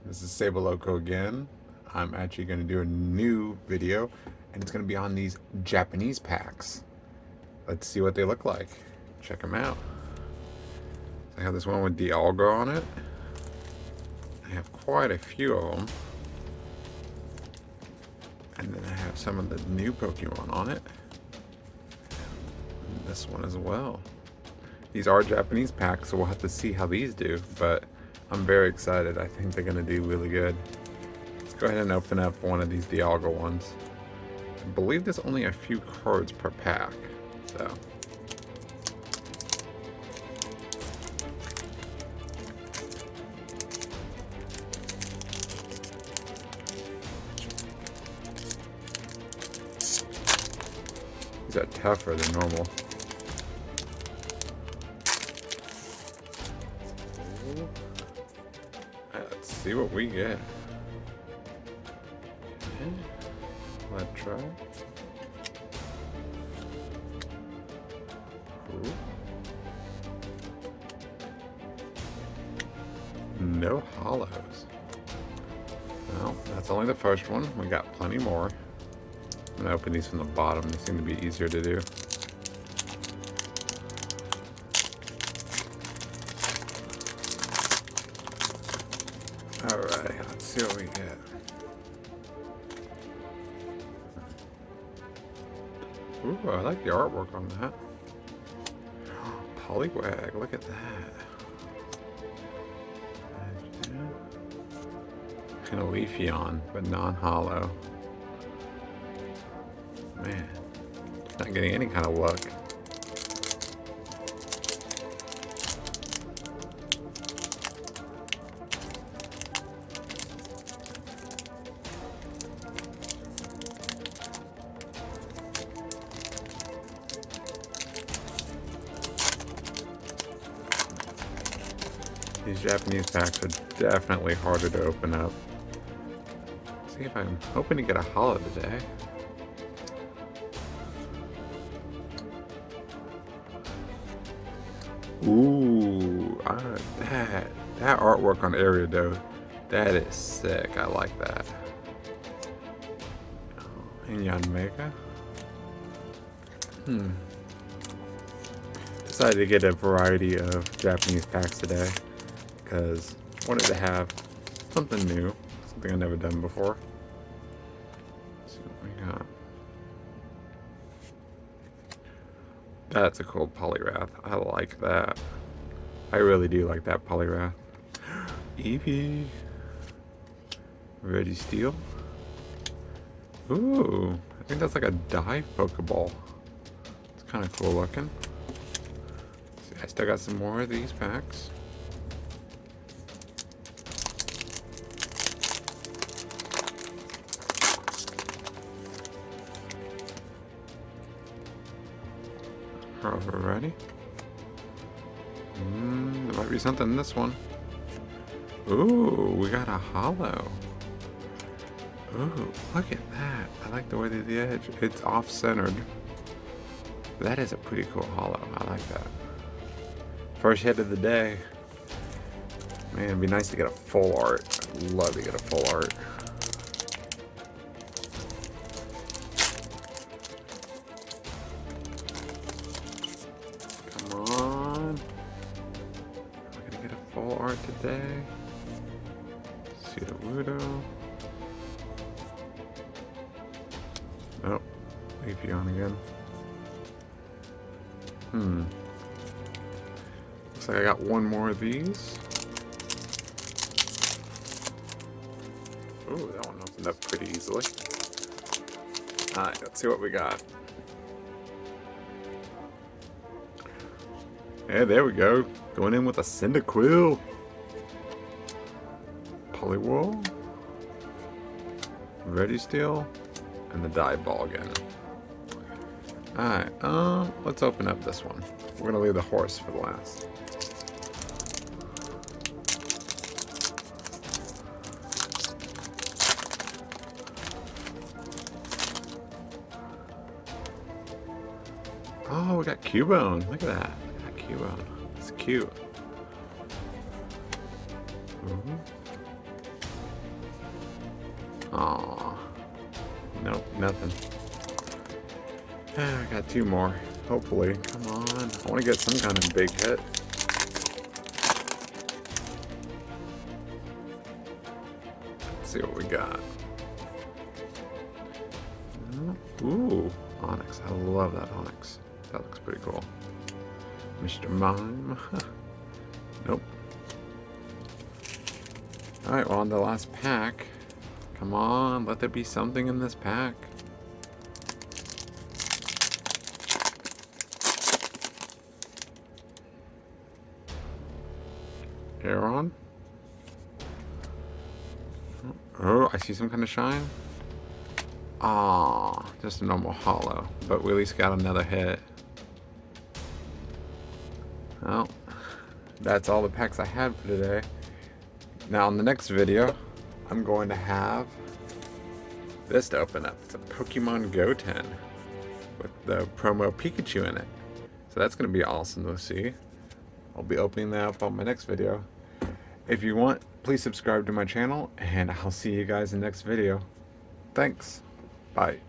This is Sable Loco again. I'm actually going to do a new video, and it's going to be on these Japanese packs. Let's see what they look like. Check them out. I have this one with Dialga on it. I have quite a few of them. And then I have some of the new Pokemon on it. And this one as well. These are Japanese packs, so we'll have to see how these do, but I'm very excited. I think they're going to do really good. Let's go ahead and open up one of these Dialga ones. I believe there's only a few cards per pack, so. These are tougher than normal. Let's see what we get. Let's try. Ooh. No hollows. Well, that's only the first one. We got plenty more. I'm gonna open these from the bottom. They seem to be easier to do. Alright, let's see what we get. Ooh, I like the artwork on that. Poliwag, look at that. Kind of Leafeon, but non-hollow. Man, not getting any kind of luck. These Japanese packs are definitely harder to open up. Let's see if I'm hoping to get a hollow today. Ooh, that artwork on Ariados, that is sick. I like that. And Yanmega. Decided to get a variety of Japanese packs today because I wanted to have something new, something I've never done before. Let's see what we got. That's a cool Poliwrath. I like that. I really do like that Poliwrath. Eevee. Registeel. Ooh, I think that's like a dive Pokeball. It's kind of cool looking. See, I still got some more of these packs. Alrighty. There might be something in this one. Ooh, we got a hollow. Ooh, look at that. I like the way that the edge, it's off-centered. That is a pretty cool hollow. I like that. First hit of the day. Man, it'd be nice to get a full art. I'd love to get a full art. Full art today. Sudowoodo. Oh, Leafeon again. Looks like I got one more of these. Ooh, that one opened up pretty easily. Alright, let's see what we got. Yeah, there we go. Going in with a Cyndaquil. Poliwhirl. Registeel. And the dive ball again. Alright, let's open up this one. We're gonna leave the horse for the last. Oh, we got Cubone. Look at that. Cubone. It's cute. Aw. Nope, nothing. I got 2 more. Hopefully. Come on. I want to get some kind of big hit. Let's see what we got. Ooh, Onyx. I love that Onyx. That looks pretty cool. Mr. Mime. Nope. Alright, well, on the last pack. Come on, let there be something in this pack. Aeron? Oh, I see some kind of shine. Ah, just a normal hollow, but we at least got another hit. Well, that's all the packs I had for today. Now, in the next video, I'm going to have this to open up. It's a Pokemon Goten with the promo Pikachu in it. So that's going to be awesome to see. I'll be opening that up on my next video. If you want, please subscribe to my channel, and I'll see you guys in the next video. Thanks. Bye.